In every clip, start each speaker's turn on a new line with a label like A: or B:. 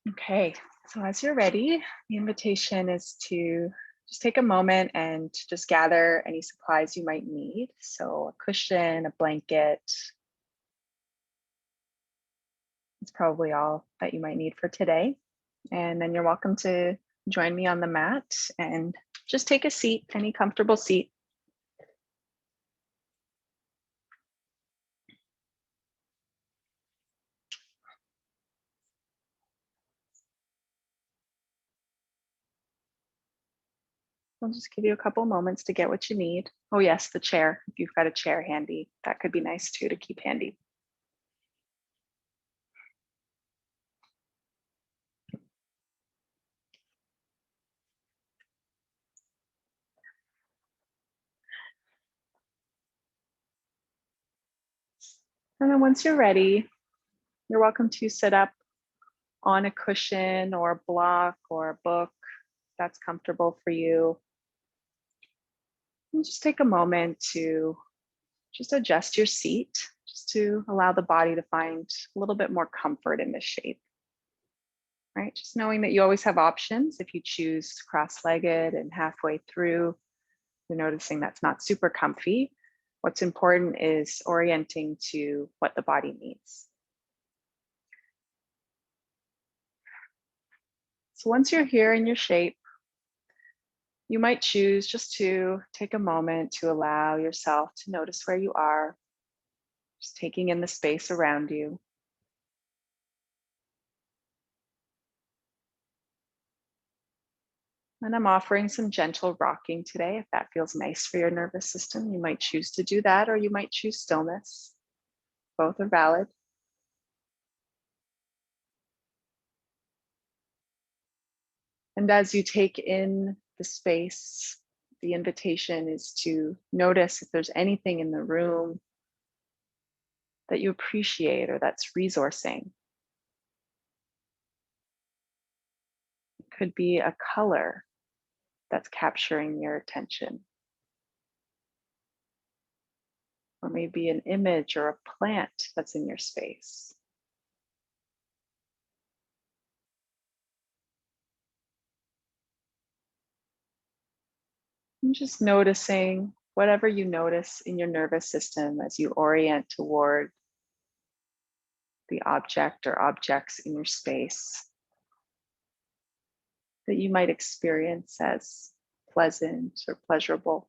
A: Okay, so as you're ready, the invitation is to just take a moment and just gather any supplies you might need. So, a cushion, a blanket, it's probably all that you might need for today. And then you're welcome to join me on the mat and just take a seat, any comfortable seat. I'll just give you a couple moments to get what you need. Oh, yes, the chair. If you've got a chair handy, that could be nice too to keep handy. And then once you're ready, you're welcome to sit up on a cushion or a block or a book that's comfortable for you. And just take a moment to just adjust your seat, just to allow the body to find a little bit more comfort in this shape, right? Just knowing that you always have options. If you choose cross-legged and halfway through, you're noticing that's not super comfy. What's important is orienting to what the body needs. So once you're here in your shape, you might choose just to take a moment to allow yourself to notice where you are, just taking in the space around you. And I'm offering some gentle rocking today. If that feels nice for your nervous system, you might choose to do that, or you might choose stillness. Both are valid. And as you take in the space, the invitation is to notice if there's anything in the room that you appreciate or that's resourcing. It could be a color that's capturing your attention, or maybe an image or a plant that's in your space. And just noticing whatever you notice in your nervous system as you orient toward the object or objects in your space that you might experience as pleasant or pleasurable.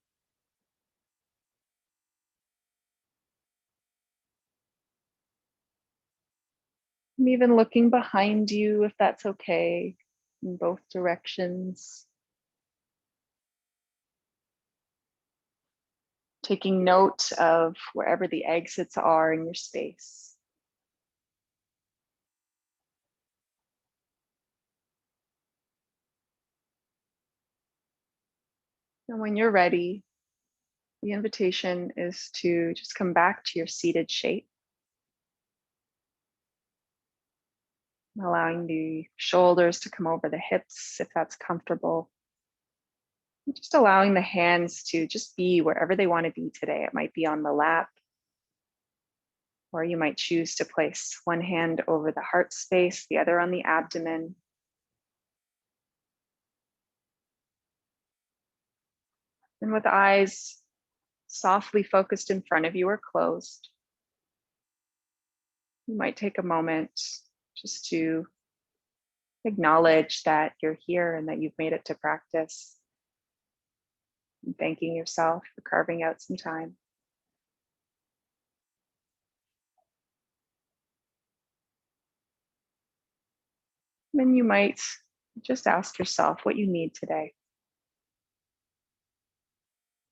A: And even looking behind you, if that's okay, in both directions. Taking note of wherever the exits are in your space. And when you're ready, the invitation is to just come back to your seated shape, allowing the shoulders to come over the hips if that's comfortable. And just allowing the hands to just be wherever they want to be today. It might be on the lap, or you might choose to place one hand over the heart space, the other on the abdomen. And with eyes softly focused in front of you or closed, you might take a moment just to acknowledge that you're here and that you've made it to practice. And thanking yourself for carving out some time. Then you might just ask yourself what you need today.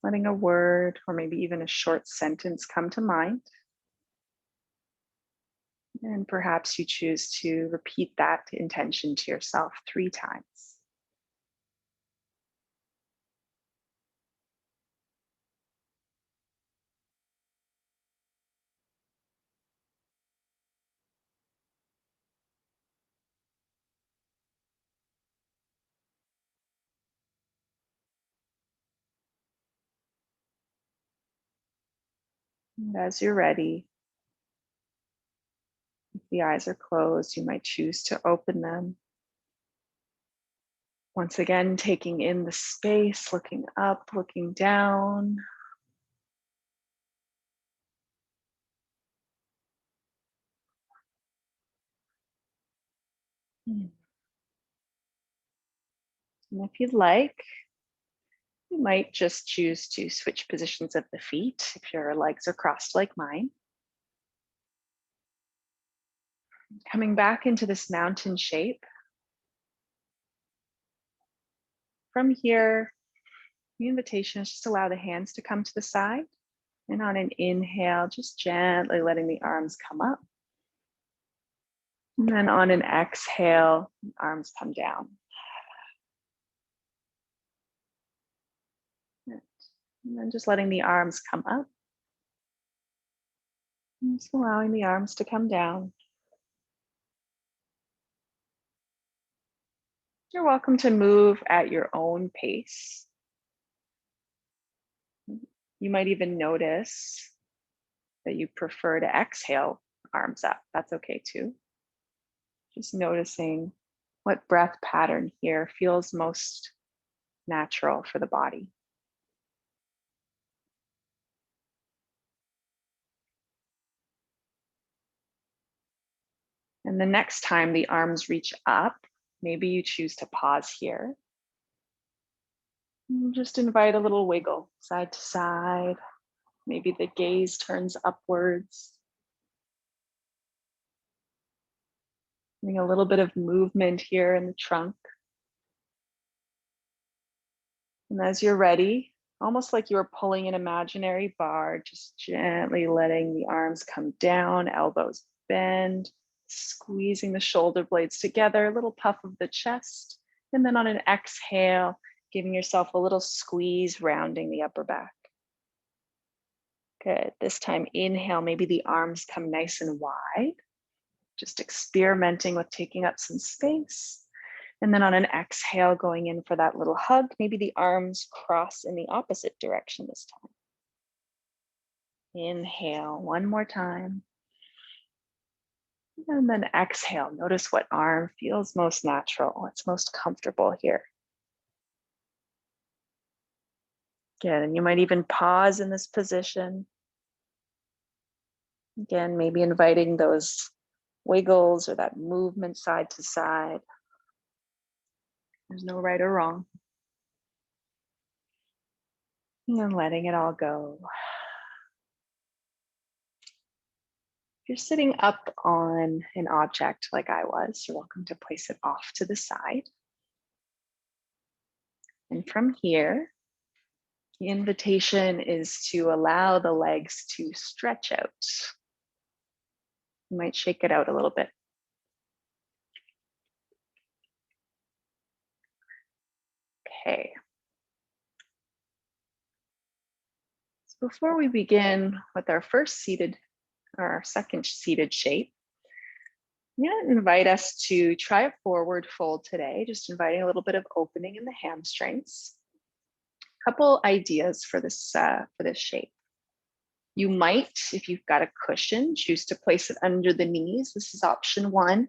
A: Letting a word or maybe even a short sentence come to mind. And perhaps you choose to repeat that intention to yourself 3 times. And as you're ready, if the eyes are closed, you might choose to open them Once again, taking in the space, looking up, looking down. And if you'd like, you might just choose to switch positions of the feet if your legs are crossed like mine. Coming back into this mountain shape. From here, the invitation is just allow the hands to come to the side. And on an inhale, just gently letting the arms come up. And then on an exhale, arms come down. And then just letting the arms come up. And just allowing the arms to come down. You're welcome to move at your own pace. You might even notice that you prefer to exhale, arms up. That's okay too. Just noticing what breath pattern here feels most natural for the body. And the next time the arms reach up, maybe you choose to pause here. And just invite a little wiggle side to side. Maybe the gaze turns upwards. Getting a little bit of movement here in the trunk. And as you're ready, almost like you were pulling an imaginary bar, just gently letting the arms come down, elbows bend, squeezing the shoulder blades together, a little puff of the chest. And then on an exhale, giving yourself a little squeeze, rounding the upper back. Good. This time, inhale, maybe the arms come nice and wide. Just experimenting with taking up some space. And then on an exhale, going in for that little hug, maybe the arms cross in the opposite direction this time. Inhale, one more time. And then exhale, notice what arm feels most natural, what's most comfortable here. Good, and you might even pause in this position. Again, maybe inviting those wiggles or that movement side to side. There's no right or wrong. And letting it all go. If you're sitting up on an object like I was, you're welcome to place it off to the side. And from here, the invitation is to allow the legs to stretch out. You might shake it out a little bit. Okay. So before we begin with our second seated shape, I'm going to invite us to try a forward fold today, just inviting a little bit of opening in the hamstrings. A couple ideas for this shape. You might, if you've got a cushion, choose to place it under the knees. This is option one.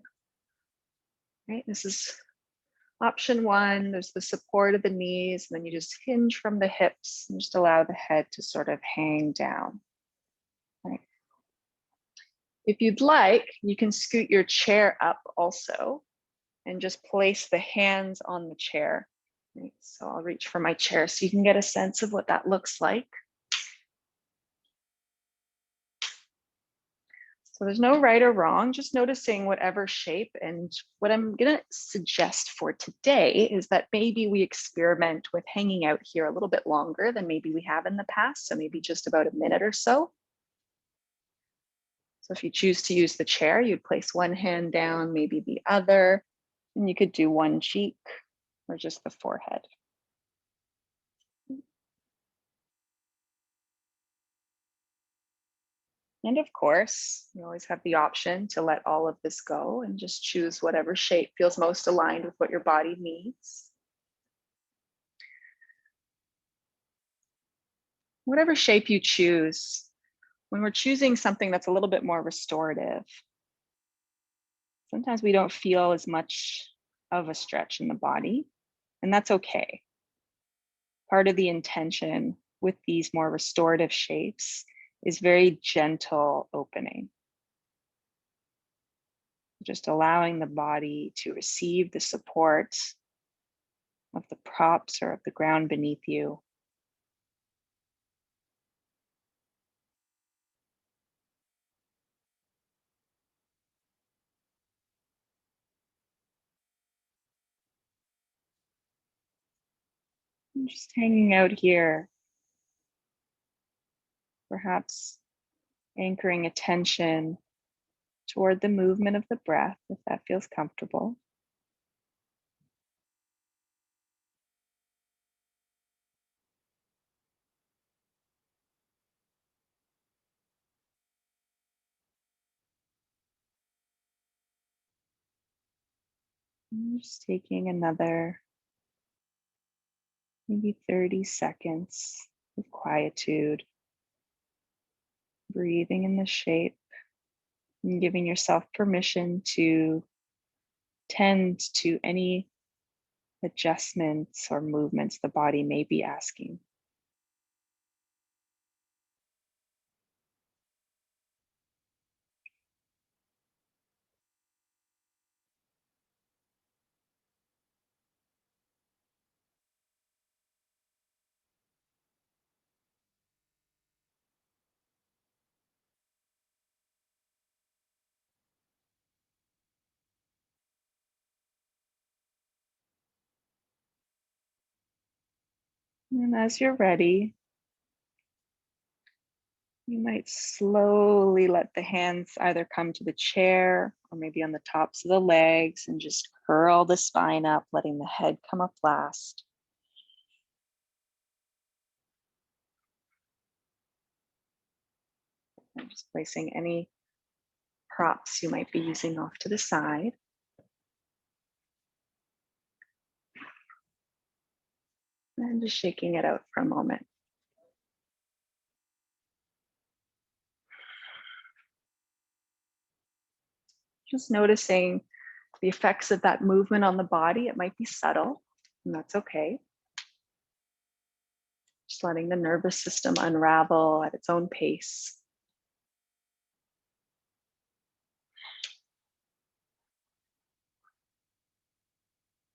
A: Right, this is option one. There's the support of the knees, and then you just hinge from the hips and just allow the head to sort of hang down. Right. If you'd like, you can scoot your chair up also and just place the hands on the chair. Right, so I'll reach for my chair so you can get a sense of what that looks like. So there's no right or wrong, just noticing whatever shape. And what I'm going to suggest for today is that maybe we experiment with hanging out here a little bit longer than maybe we have in the past. So maybe just about a minute or so. So if you choose to use the chair, you'd place one hand down, maybe the other, and you could do one cheek or just the forehead. And of course, you always have the option to let all of this go and just choose whatever shape feels most aligned with what your body needs. Whatever shape you choose, when we're choosing something that's a little bit more restorative, sometimes we don't feel as much of a stretch in the body. And that's okay. Part of the intention with these more restorative shapes is very gentle opening. Just allowing the body to receive the support of the props or of the ground beneath you. And just hanging out here, perhaps anchoring attention toward the movement of the breath, if that feels comfortable. And just taking another maybe 30 seconds of quietude, breathing in the shape and giving yourself permission to tend to any adjustments or movements the body may be asking. And as you're ready, you might slowly let the hands either come to the chair or maybe on the tops of the legs and just curl the spine up, letting the head come up last. And just placing any props you might be using off to the side. And just shaking it out for a moment. Just noticing the effects of that movement on the body. It might be subtle, and that's okay. Just letting the nervous system unravel at its own pace.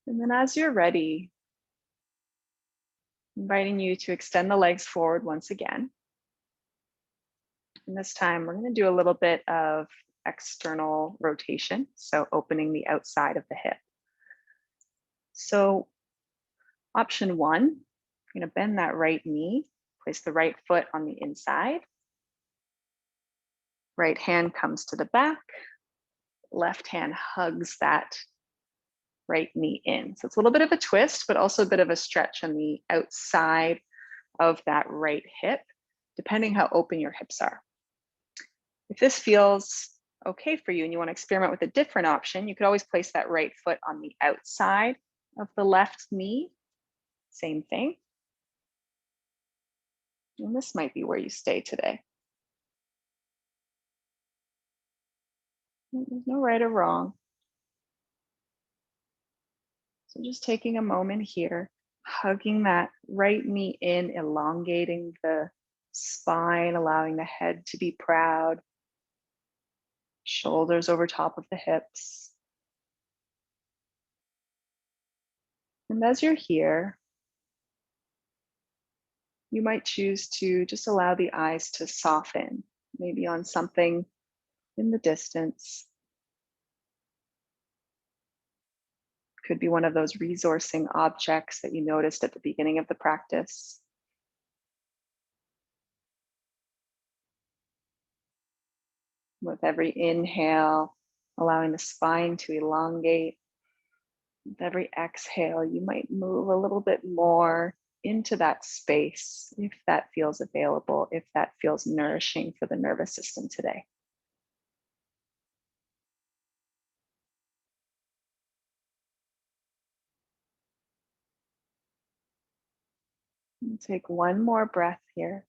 A: And then as you're ready, inviting you to extend the legs forward once again. And this time we're going to do a little bit of external rotation, so opening the outside of the hip. So option one, I'm going to bend that right knee, place the right foot on the inside. Right hand comes to the back, left hand hugs that right knee in. So it's a little bit of a twist, but also a bit of a stretch on the outside of that right hip, depending how open your hips are. If this feels okay for you and you want to experiment with a different option, you could always place that right foot on the outside of the left knee. Same thing. And this might be where you stay today. There's no right or wrong. So just taking a moment here, hugging that right knee in, elongating the spine, allowing the head to be proud, shoulders over top of the hips. And as you're here, you might choose to just allow the eyes to soften, maybe on something in the distance. Could be one of those resourcing objects that you noticed at the beginning of the practice. With every inhale, allowing the spine to elongate. With every exhale, you might move a little bit more into that space if that feels available, if that feels nourishing for the nervous system today. And take one more breath here.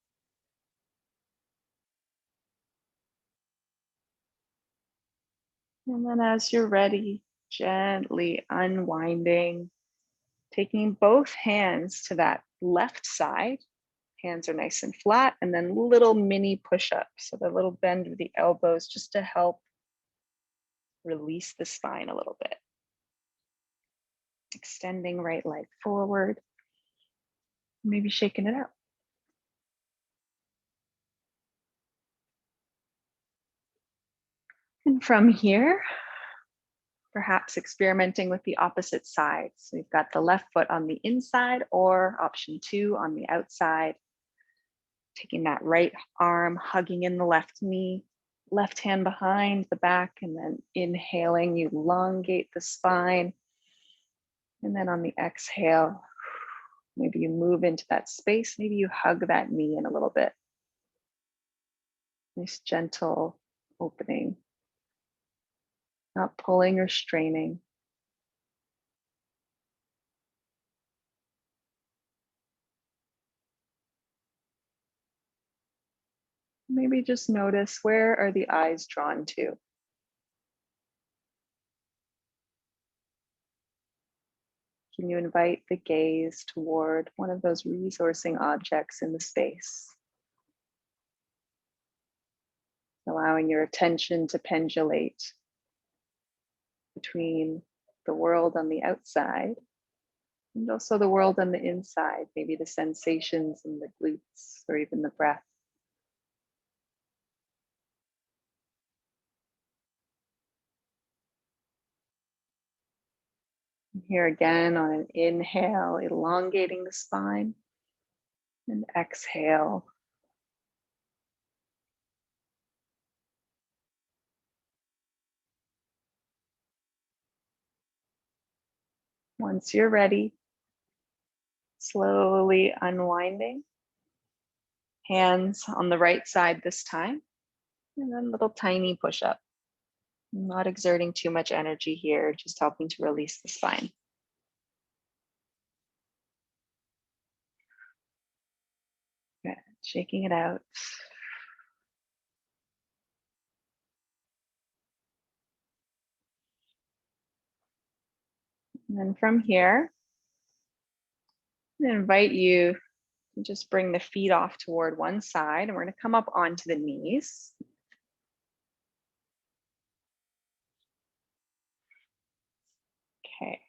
A: And then as you're ready, gently unwinding Taking both hands to that left side. Hands are nice and flat, and then little mini push-ups. So the little bend of the elbows just to help release the spine a little bit. Extending right leg forward. Maybe shaking it out. And from here, perhaps experimenting with the opposite side. So you've got the left foot on the inside, or option 2 on the outside. Taking that right arm, hugging in the left knee, left hand behind the back, and then inhaling, you elongate the spine. And then on the exhale, maybe you move into that space, maybe you hug that knee in a little bit. Nice gentle opening, not pulling or straining. Maybe just notice, where are the eyes drawn to? Can you invite the gaze toward one of those resourcing objects in the space? Allowing your attention to pendulate between the world on the outside and also the world on the inside, maybe the sensations in the glutes or even the breath. Here again on an inhale, elongating the spine, and exhale. Once you're ready, slowly unwinding. Hands on the right side this time, and then little tiny push-up. Not exerting too much energy here, just helping to release the spine. Good. Shaking it out. And then from here, I invite you to just bring the feet off toward one side, and we're going to come up onto the knees. Okay.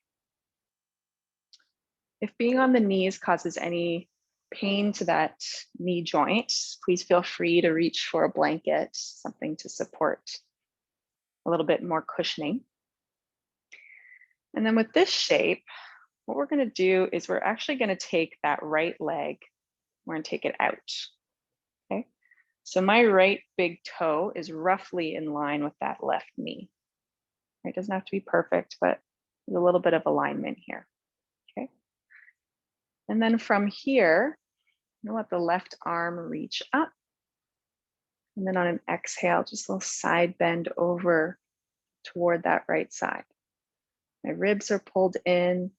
A: If being on the knees causes any pain to that knee joint, please feel free to reach for a blanket, something to support a little bit more cushioning. And then with this shape, what we're going to do is we're actually going to take that right leg, we're going to take it out. Okay. So my right big toe is roughly in line with that left knee. It doesn't have to be perfect, but there's a little bit of alignment here. Okay. And then from here, I'm gonna let the left arm reach up. And then on an exhale, just a little side bend over toward that right side. My ribs are pulled in,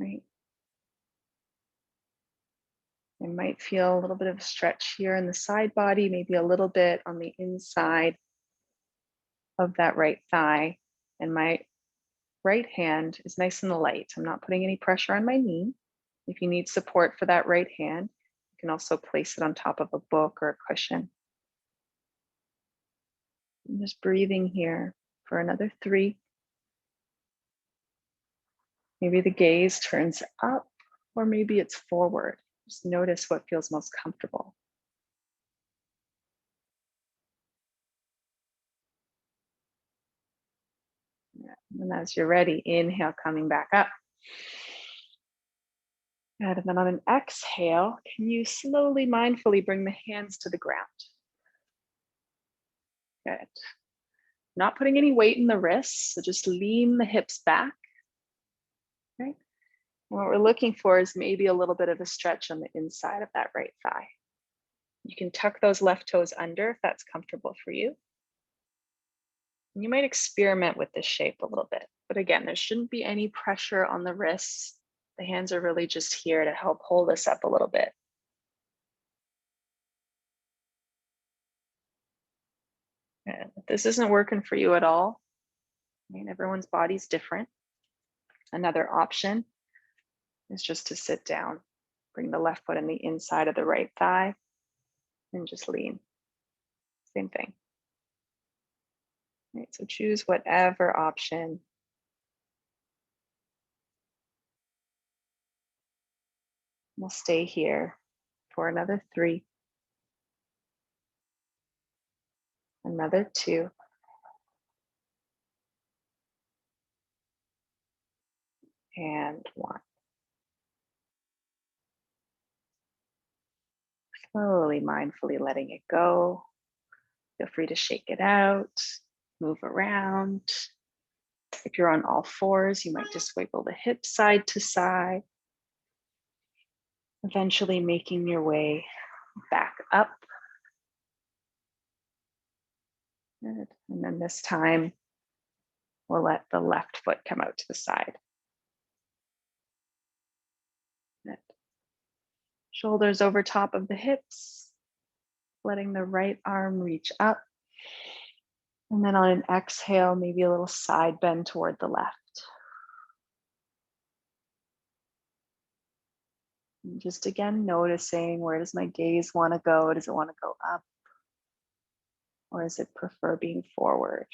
A: right? I might feel a little bit of a stretch here in the side body, maybe a little bit on the inside of that right thigh. And my right hand is nice and light. I'm not putting any pressure on my knee. If you need support for that right hand, you can also place it on top of a book or a cushion. I'm just breathing here for another 3. Maybe the gaze turns up, or maybe it's forward. Just notice what feels most comfortable. And as you're ready, inhale, coming back up. Good. And then on an exhale, can you slowly, mindfully bring the hands to the ground? Good. Not putting any weight in the wrists, so just lean the hips back. Right? And what we're looking for is maybe a little bit of a stretch on the inside of that right thigh. You can tuck those left toes under if that's comfortable for you. And you might experiment with this shape a little bit. But again, there shouldn't be any pressure on the wrists. The hands are really just here to help hold us up a little bit. And if this isn't working for you at all, I mean, everyone's body's different. Another option is just to sit down. Bring the left foot on the inside of the right thigh and just lean. Same thing. Right, so choose whatever option. We'll stay here for another 3, another 2, and 1. Slowly, mindfully letting it go. Feel free to shake it out, move around. If you're on all fours, you might just wiggle the hips side to side. Eventually making your way back up. Good. And then this time, we'll let the left foot come out to the side. Good. Shoulders over top of the hips, letting the right arm reach up. And then on an exhale, maybe a little side bend toward the left. And just again, noticing, where does my gaze want to go? Does it want to go up? Or does it prefer being forward?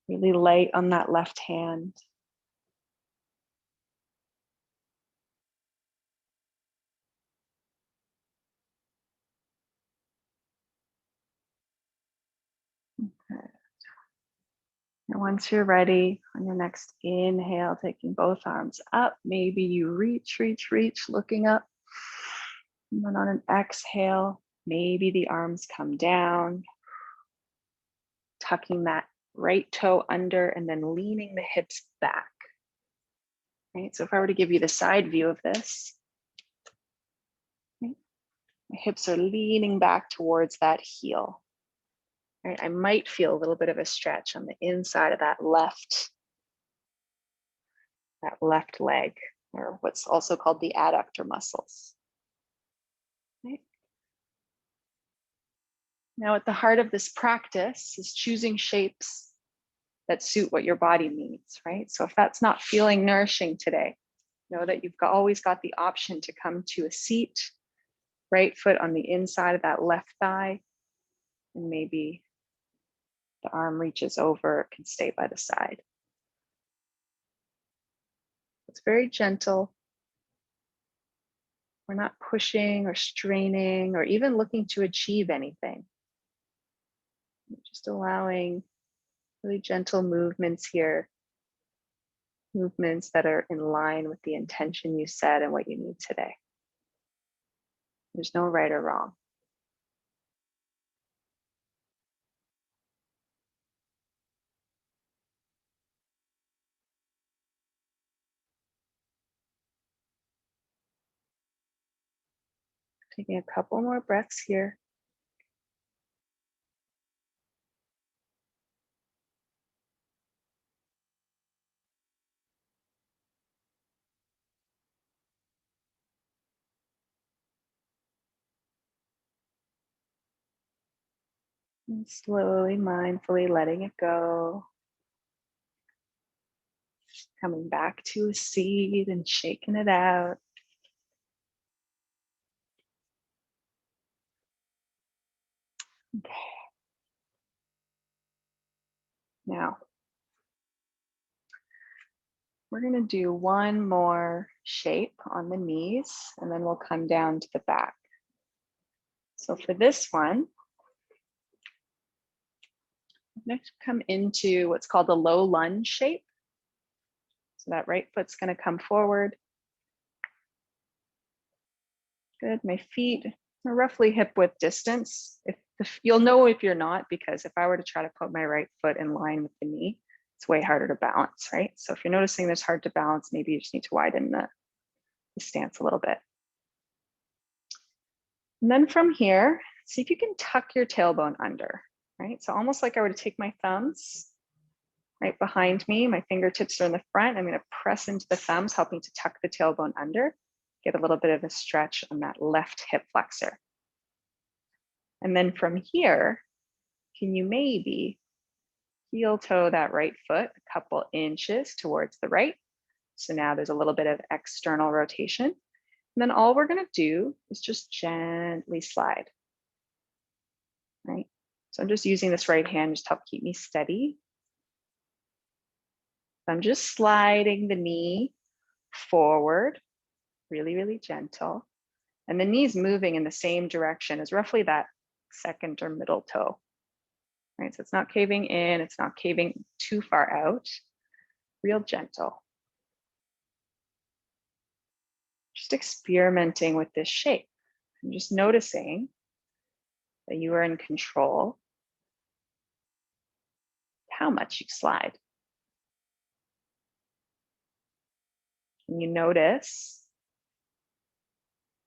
A: Really light on that left hand. Okay. And once you're ready, on your next inhale, taking both arms up, maybe you reach, looking up. And then on an exhale, maybe the arms come down, tucking that right toe under and then leaning the hips back. Right? So if I were to give you the side view of this, right, my hips are leaning back towards that heel. Right? I might feel a little bit of a stretch on the inside of that left leg, or what's also called the adductor muscles. Right? Now, at the heart of this practice is choosing shapes that suit what your body needs, right? So if that's not feeling nourishing today, know that you've always got the option to come to a seat, right foot on the inside of that left thigh, and maybe the arm reaches over, it can stay by the side. It's very gentle. We're not pushing or straining or even looking to achieve anything. Just allowing really gentle movements here, movements that are in line with the intention you set and what you need today. There's no right or wrong. Taking a couple more breaths here. And slowly, mindfully letting it go. Coming back to a seat and shaking it out. Okay. Now, we're going to do one more shape on the knees, and then we'll come down to the back. So for this one, I'm going to come into what's called a low lunge shape. So that right foot's going to come forward. Good. My feet are roughly hip width distance. You'll know if you're not, because if I were to try to put my right foot in line with the knee, it's way harder to balance, right? So if you're noticing this hard to balance, maybe you just need to widen the stance a little bit. And then from here, see if you can tuck your tailbone under, right? So almost like I were to take my thumbs right behind me, my fingertips are in the front. I'm going to press into the thumbs, helping to tuck the tailbone under, get a little bit of a stretch on that left hip flexor. And then from here, can you maybe heel toe that right foot a couple inches towards the right. So now there's a little bit of external rotation. And then all we're going to do is just gently slide, right? So I'm just using this right hand just to help keep me steady. I'm just sliding the knee forward, really, really gentle. And the knee's moving in the same direction as roughly that second or middle toe, right? So it's not caving in, it's not caving too far out, real gentle. Just experimenting with this shape and just noticing that you are in control, how much you slide. Can you notice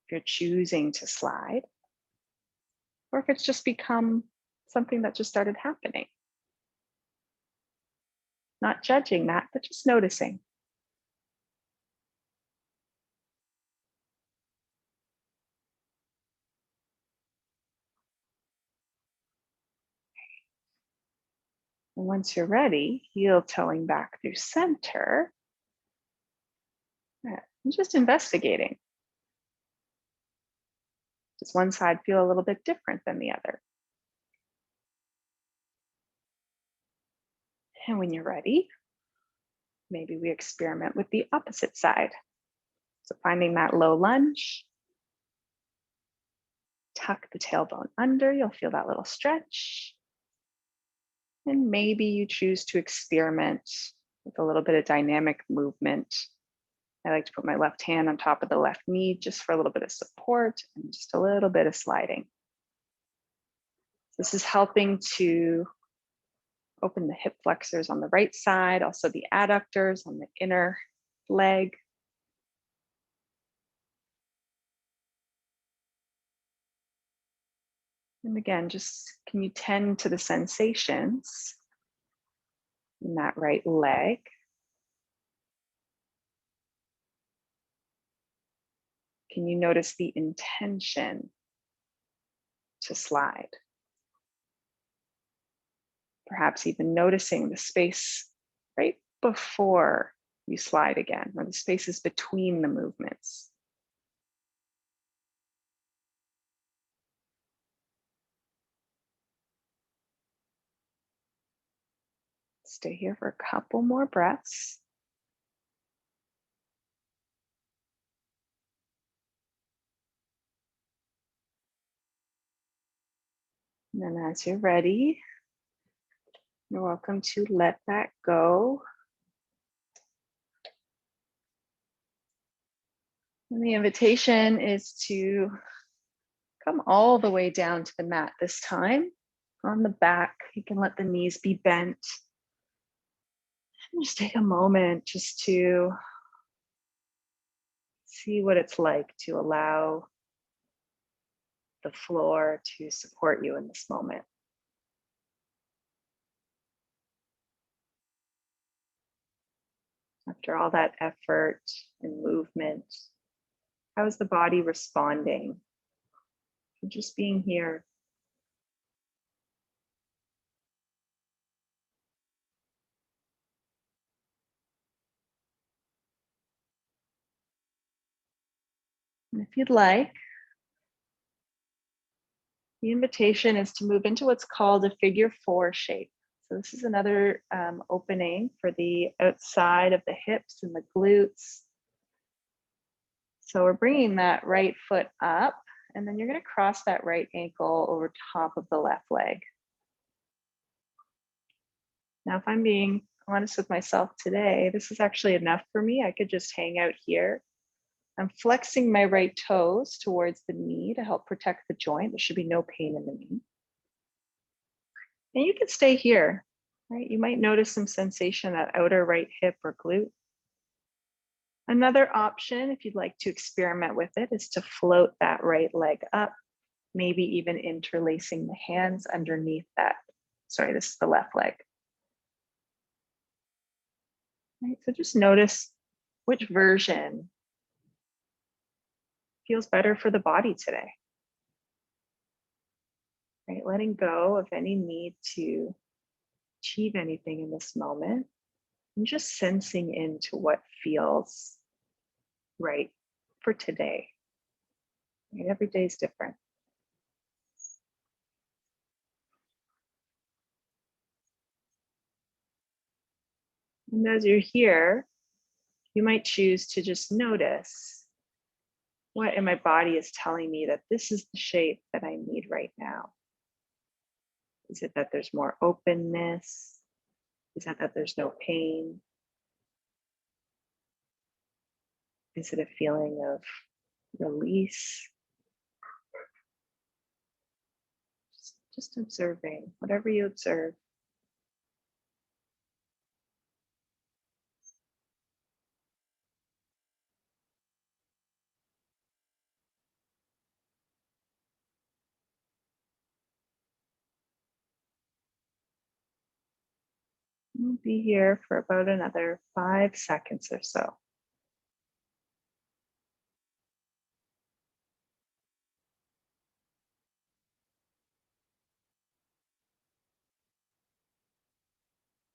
A: if you're choosing to slide or if it's just become something that just started happening? Not judging that, but just noticing. And once you're ready, heel toeing back through center. And just investigating. Does one side feel a little bit different than the other? And when you're ready, maybe we experiment with the opposite side. So finding that low lunge, tuck the tailbone under, you'll feel that little stretch. And maybe you choose to experiment with a little bit of dynamic movement. I like to put my left hand on top of the left knee just for a little bit of support and just a little bit of sliding. This is helping to open the hip flexors on the right side, also the adductors on the inner leg. And again, just can you tend to the sensations in that right leg? Can you notice the intention to slide? Perhaps even noticing the space right before you slide again, or the spaces between the movements. Stay here for a couple more breaths. And then as you're ready, you're welcome to let that go. And the invitation is to come all the way down to the mat this time. On the back, you can let the knees be bent. And just take a moment just to see what it's like to allow the floor to support you in this moment. After all that effort and movement, how is the body responding to just being here? And if you'd like, the invitation is to move into what's called a figure 4 shape. So this is another opening for the outside of the hips and the glutes. So we're bringing that right foot up, and then you're going to cross that right ankle over top of the left leg. Now, if I'm being honest with myself today, this is actually enough for me. I could just hang out here. I'm flexing my right toes towards the knee to help protect the joint. There should be no pain in the knee. And you can stay here, right? You might notice some sensation at outer right hip or glute. Another option, if you'd like to experiment with it, is to float that right leg up, maybe even interlacing the hands underneath that. Sorry, this is the left leg. Right, so just notice which version feels better for the body today. Right, letting go of any need to achieve anything in this moment. And just sensing into what feels right for today. Right? Every day is different. And as you're here, you might choose to just notice what in my body is telling me that this is the shape that I need right now. Is it that there's more openness? Is it that there's no pain? Is it a feeling of release? Just observing, whatever you observe. We'll be here for about another 5 seconds or so.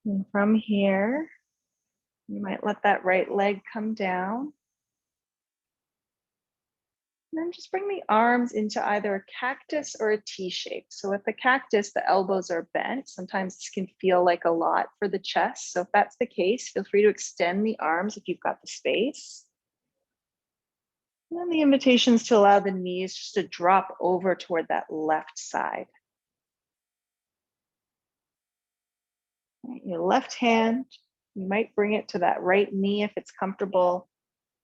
A: And from here, you might let that right leg come down. And then just bring the arms into either a cactus or a T shape. So with the cactus, the elbows are bent. Sometimes this can feel like a lot for the chest. So if that's the case, feel free to extend the arms if you've got the space. And then the invitation is to allow the knees just to drop over toward that left side. Your left hand, you might bring it to that right knee if it's comfortable.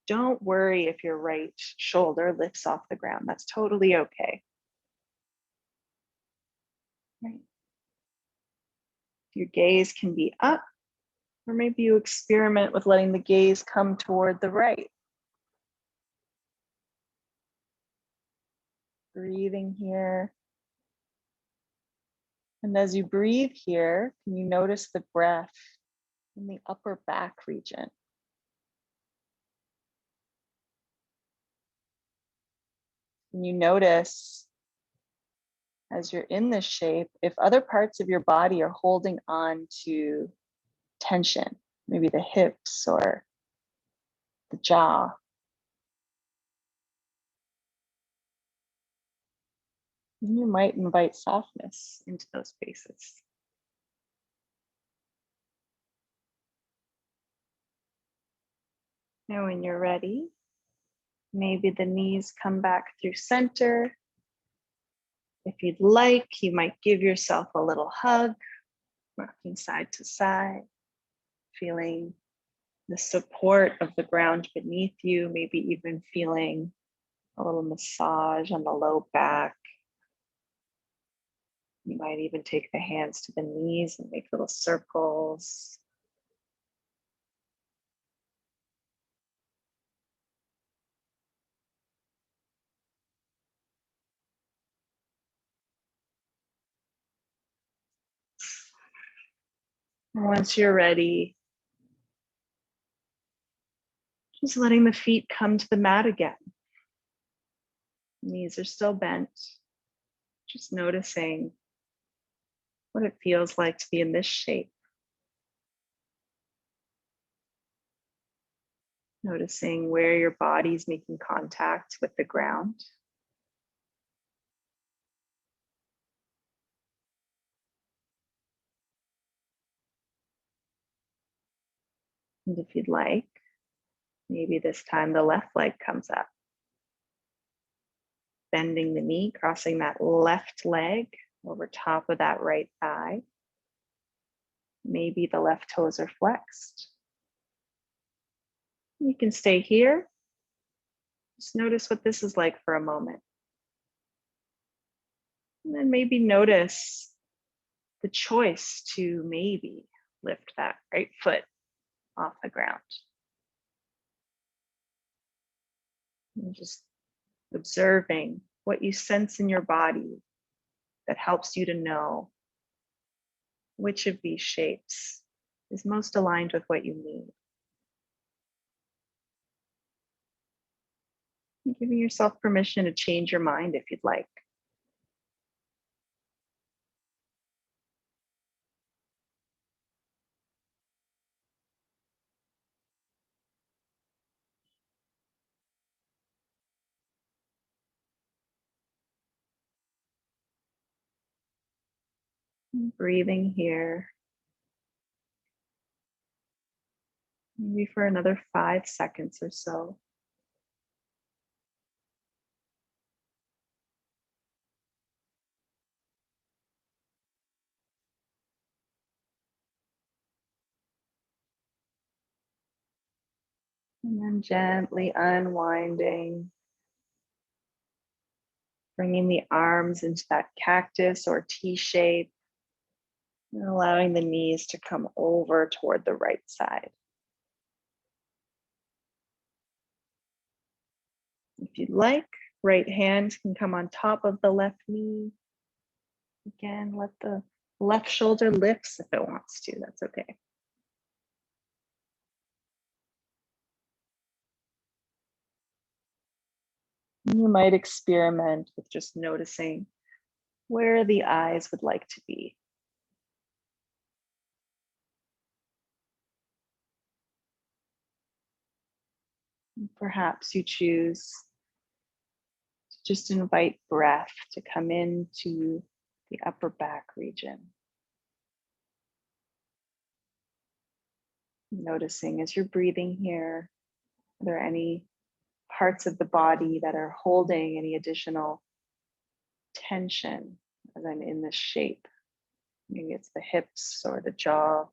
A: Don't worry if your right shoulder lifts off the ground. That's totally okay. Right. Your gaze can be up, or maybe you experiment with letting the gaze come toward the right. Breathing here. And as you breathe here, can you notice the breath in the upper back region? Can you notice as you're in this shape, if other parts of your body are holding on to tension, maybe the hips or the jaw? And you might invite softness into those spaces. Now, when you're ready, maybe the knees come back through center. If you'd like, you might give yourself a little hug, rocking side to side, feeling the support of the ground beneath you, maybe even feeling a little massage on the low back. You might even take the hands to the knees and make little circles. And once you're ready, just letting the feet come to the mat again. Knees are still bent. Just noticing what it feels like to be in this shape. Noticing where your body's making contact with the ground. And if you'd like, maybe this time the left leg comes up. Bending the knee, crossing that left leg over top of that right thigh. Maybe the left toes are flexed. You can stay here. Just notice what this is like for a moment. And then maybe notice the choice to maybe lift that right foot off the ground. And just observing what you sense in your body that helps you to know which of these shapes is most aligned with what you need. And giving yourself permission to change your mind if you'd like. Breathing here. Maybe for another 5 seconds or so. And then gently unwinding, bringing the arms into that cactus or T shape, and allowing the knees to come over toward the right side. If you'd like, right hand can come on top of the left knee. Again, let the left shoulder lifts if it wants to, that's okay. You might experiment with just noticing where the eyes would like to be. Perhaps you choose to just invite breath to come into the upper back region. Noticing as you're breathing here, are there any parts of the body that are holding any additional tension as I'm in this shape? Maybe it's the hips or the jaw.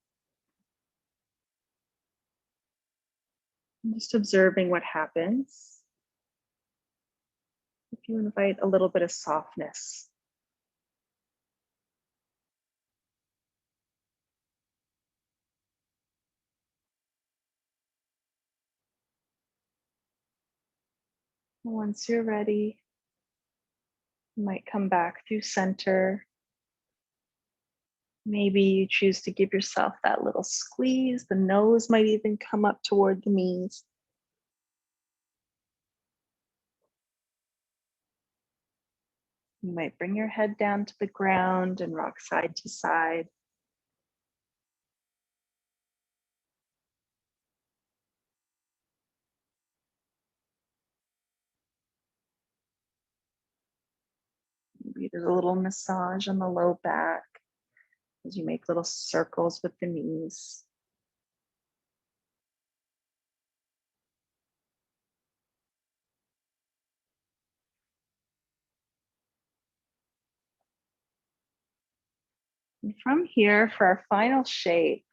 A: And just observing what happens if you invite a little bit of softness. Once you're ready, you might come back through center. Maybe you choose to give yourself that little squeeze. The nose might even come up toward the knees. You might bring your head down to the ground and rock side to side. Maybe there's a little massage on the low back as you make little circles with the knees. And from here, for our final shape,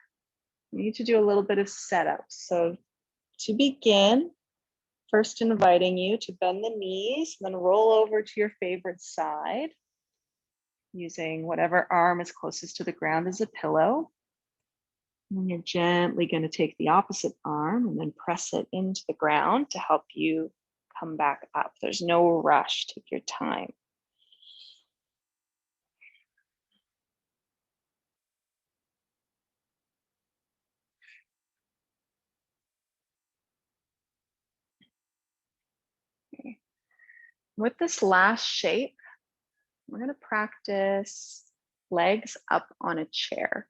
A: we need to do a little bit of setup. So to begin, first inviting you to bend the knees, then roll over to your favorite side, using whatever arm is closest to the ground as a pillow. And you're gently going to take the opposite arm and then press it into the ground to help you come back up. There's no rush, take your time. Okay. With this last shape, we're going to practice legs up on a chair.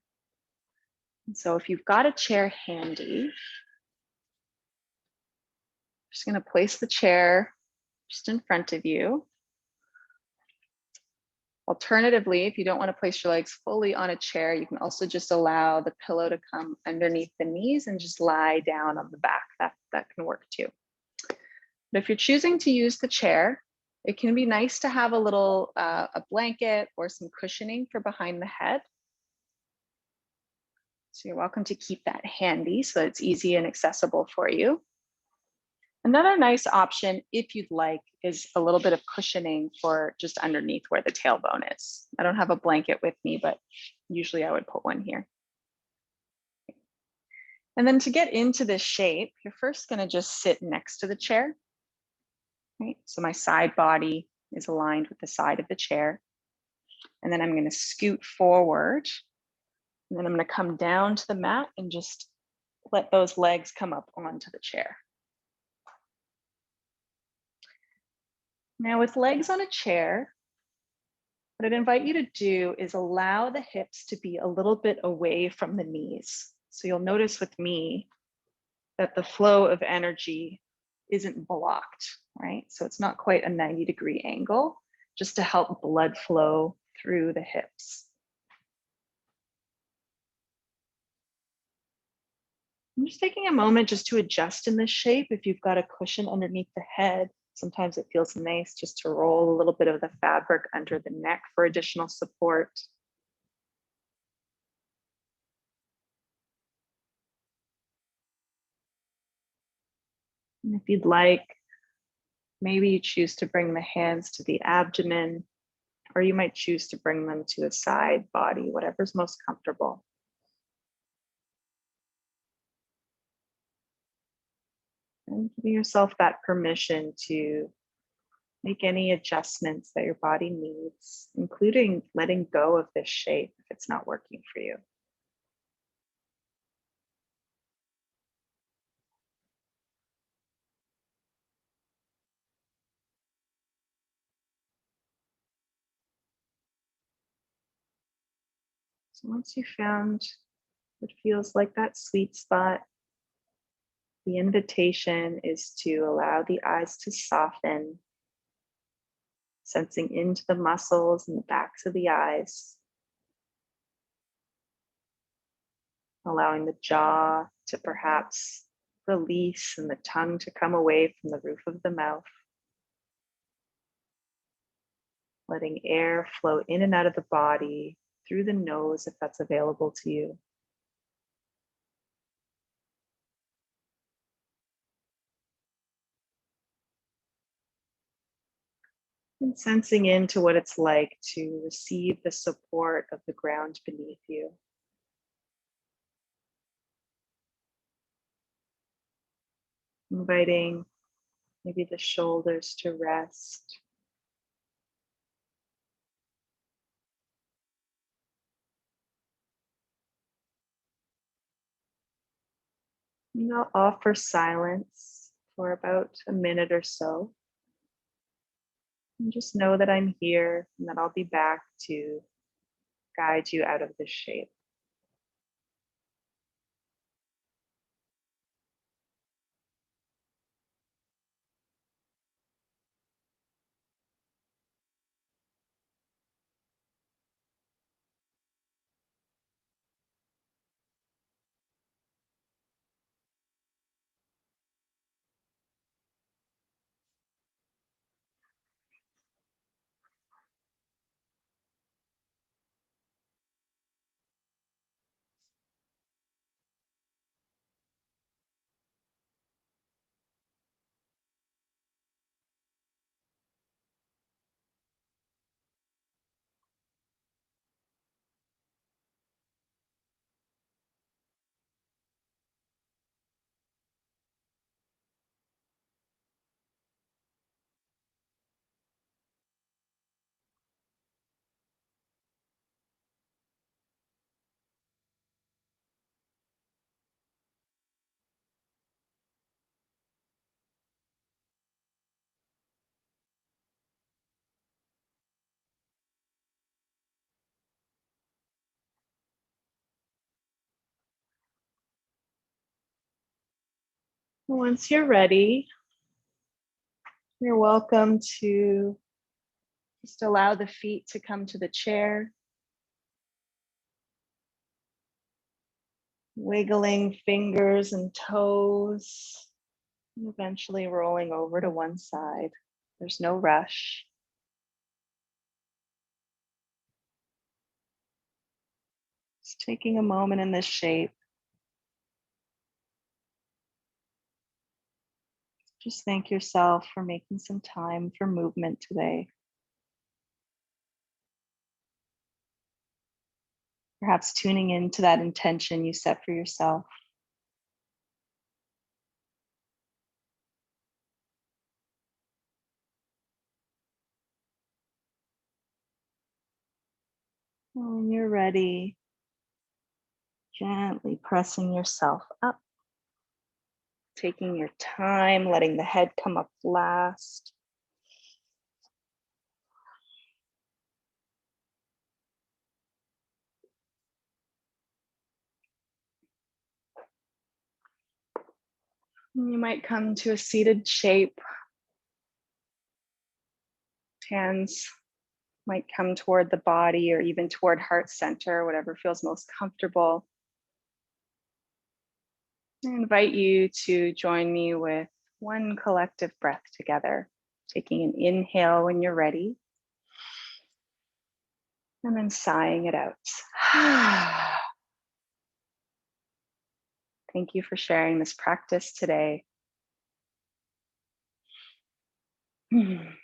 A: And so if you've got a chair handy, just going to place the chair just in front of you. Alternatively, if you don't want to place your legs fully on a chair, you can also just allow the pillow to come underneath the knees and just lie down on the back. That can work too. But if you're choosing to use the chair, it can be nice to have a little a blanket or some cushioning for behind the head. So you're welcome to keep that handy so it's easy and accessible for you. Another nice option, if you'd like, is a little bit of cushioning for just underneath where the tailbone is. I don't have a blanket with me, but usually I would put one here. And then to get into this shape, you're first going to just sit next to the chair. Right? So my side body is aligned with the side of the chair. And then I'm going to scoot forward. And then I'm going to come down to the mat and just let those legs come up onto the chair. Now with legs on a chair, what I'd invite you to do is allow the hips to be a little bit away from the knees. So you'll notice with me that the flow of energy isn't blocked, right? So it's not quite a 90-degree angle, just to help blood flow through the hips. I'm just taking a moment just to adjust in this shape. If you've got a cushion underneath the head, sometimes it feels nice just to roll a little bit of the fabric under the neck for additional support. And if you'd like, maybe you choose to bring the hands to the abdomen, or you might choose to bring them to the side body, whatever's most comfortable. And giving yourself that permission to make any adjustments that your body needs, including letting go of this shape if it's not working for you. So once you've found what feels like that sweet spot, the invitation is to allow the eyes to soften, sensing into the muscles and the backs of the eyes, allowing the jaw to perhaps release and the tongue to come away from the roof of the mouth, letting air flow in and out of the body through the nose if that's available to you. And sensing into what it's like to receive the support of the ground beneath you. Inviting maybe the shoulders to rest. And I'll offer silence for about a minute or so. And just know that I'm here and that I'll be back to guide you out of this shape. Once you're ready, you're welcome to just allow the feet to come to the chair, wiggling fingers and toes, and eventually rolling over to one side. There's no rush. Just taking a moment in this shape. Just thank yourself for making some time for movement today. Perhaps tuning into that intention you set for yourself. When you're ready, gently pressing yourself up, taking your time, letting the head come up last. And you might come to a seated shape. Hands might come toward the body or even toward heart center, whatever feels most comfortable. I invite you to join me with one collective breath together, taking an inhale when you're ready, and then sighing it out. Thank you for sharing this practice today. Okay.